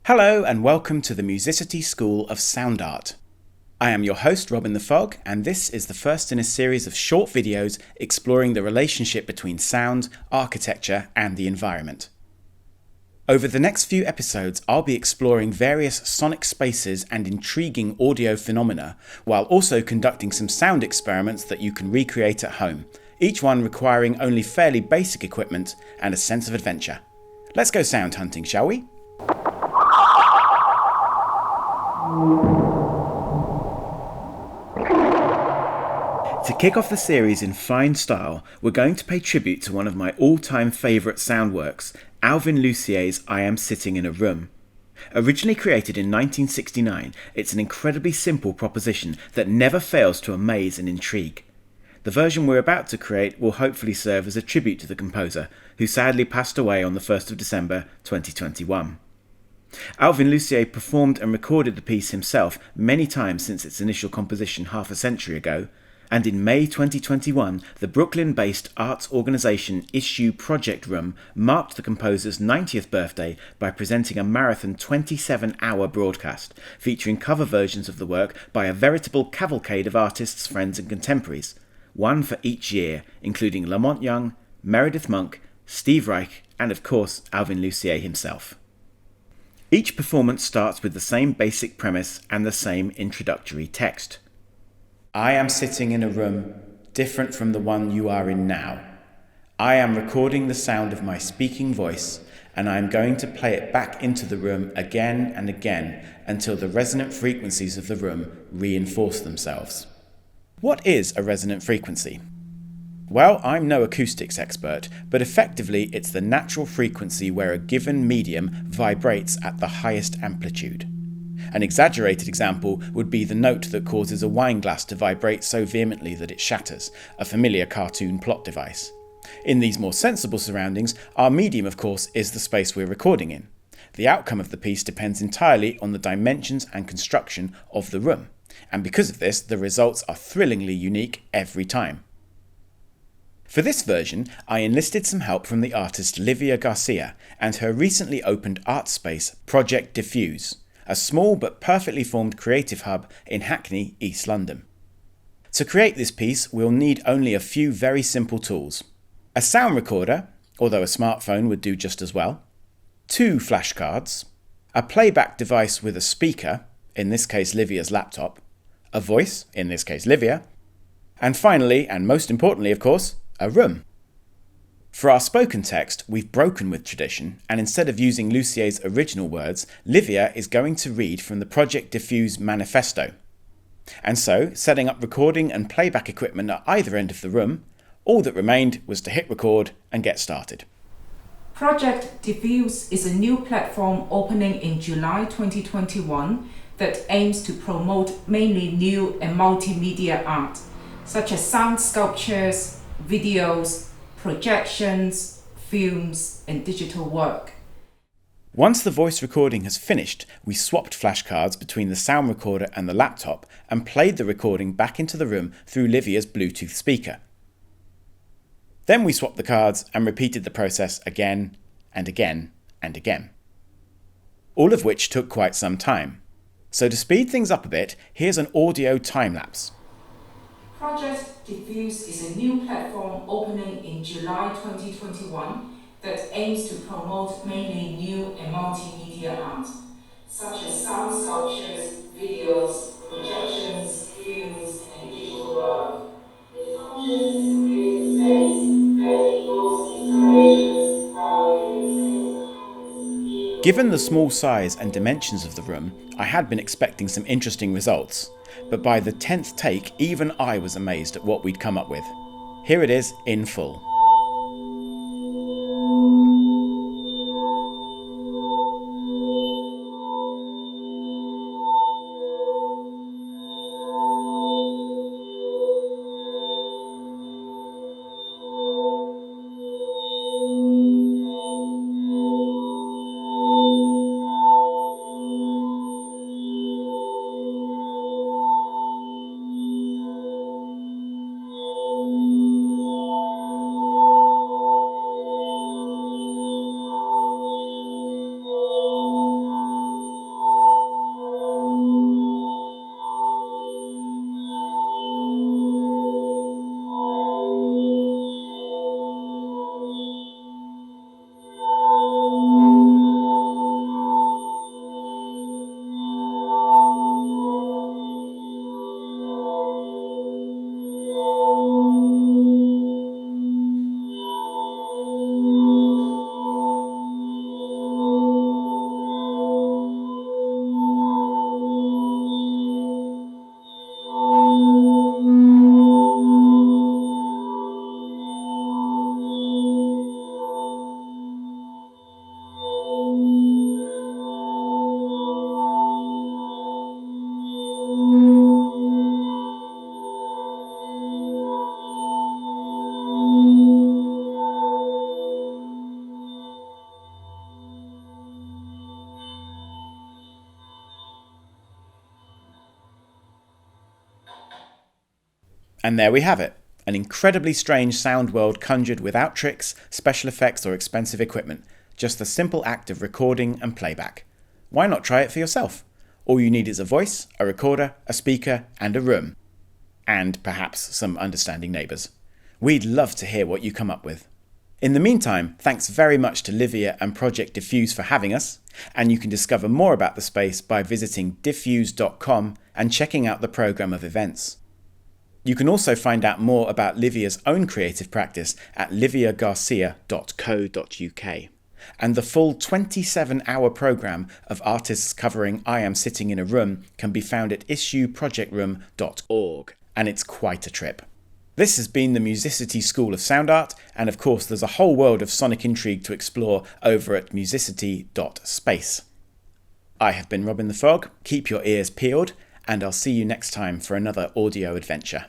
Hello and welcome to the MSCTY School of Sound Art. I am your host Robin the Fog, and this is the first in a series of short videos exploring the relationship between sound, architecture and the environment. Over the next few episodes I'll be exploring various sonic spaces and intriguing audio phenomena, while also conducting some sound experiments that you can recreate at home, each one requiring only fairly basic equipment and a sense of adventure. Let's go sound hunting, shall we? To kick off the series in fine style, we're going to pay tribute to one of my all-time favourite sound works, Alvin Lucier's I Am Sitting in a Room. Originally created in 1969, it's an incredibly simple proposition that never fails to amaze and intrigue. The version we're about to create will hopefully serve as a tribute to the composer, who sadly passed away on the 1st of December 2021. Alvin Lucier performed and recorded the piece himself many times since its initial composition half a century ago, and in May 2021 the Brooklyn-based arts organisation Issue Project Room marked the composer's 90th birthday by presenting a marathon 27-hour broadcast featuring cover versions of the work by a veritable cavalcade of artists, friends and contemporaries, one for each year, including Lamont Young, Meredith Monk, Steve Reich and of course Alvin Lucier himself. Each performance starts with the same basic premise and the same introductory text. I am sitting in a room different from the one you are in now. I am recording the sound of my speaking voice, and I am going to play it back into the room again and again until the resonant frequencies of the room reinforce themselves. What is a resonant frequency? Well, I'm no acoustics expert, but effectively it's the natural frequency where a given medium vibrates at the highest amplitude. An exaggerated example would be the note that causes a wine glass to vibrate so vehemently that it shatters, a familiar cartoon plot device. In these more sensible surroundings, our medium of course is the space we're recording in. The outcome of the piece depends entirely on the dimensions and construction of the room, and because of this the results are thrillingly unique every time. For this version, I enlisted some help from the artist Livia Garcia and her recently opened art space, Project Divfuse, a small but perfectly formed creative hub in Hackney, East London. To create this piece, we'll need only a few very simple tools. A sound recorder, although a smartphone would do just as well, 2 flashcards, a playback device with a speaker, in this case Livia's laptop, a voice, in this case Livia, and finally, and most importantly of course, a room. For our spoken text, we've broken with tradition, and instead of using Lucier's original words, Livia is going to read from the Project Divfuse manifesto. And so, setting up recording and playback equipment at either end of the room, all that remained was to hit record and get started. Project Divfuse is a new platform opening in July 2021 that aims to promote mainly new and multimedia art, such as sound sculptures, videos, projections, films, and digital work. Once the voice recording has finished, we swapped flashcards between the sound recorder and the laptop and played the recording back into the room through Livia's Bluetooth speaker. Then we swapped the cards and repeated the process again and again and again. All of which took quite some time. So to speed things up a bit, here's an audio time-lapse. Project Divfuse is a new platform opening in July 2021 that aims to promote mainly new and multimedia art, such as sound sculptures, videos, projections, films, and digital work. Its content is a creative space that involves installations, art, Given the small size and dimensions of the room, I had been expecting some interesting results, but by the 10th take even I was amazed at what we'd come up with. Here it is in full. And there we have it, an incredibly strange sound world conjured without tricks, special effects or expensive equipment, just the simple act of recording and playback. Why not try it for yourself? All you need is a voice, a recorder, a speaker and a room. And perhaps some understanding neighbours. We'd love to hear what you come up with. In the meantime, thanks very much to Livia and Project Divfuse for having us, and you can discover more about the space by visiting divfuse.com and checking out the programme of events. You can also find out more about Livia's own creative practice at liviagarcia.co.uk. And the full 27-hour programme of artists covering I Am Sitting in a Room can be found at issueprojectroom.org, and it's quite a trip. This has been the MSCTY School of Sound Art, and of course there's a whole world of sonic intrigue to explore over at musicity.space. I have been Robin the Frog, keep your ears peeled, and I'll see you next time for another audio adventure.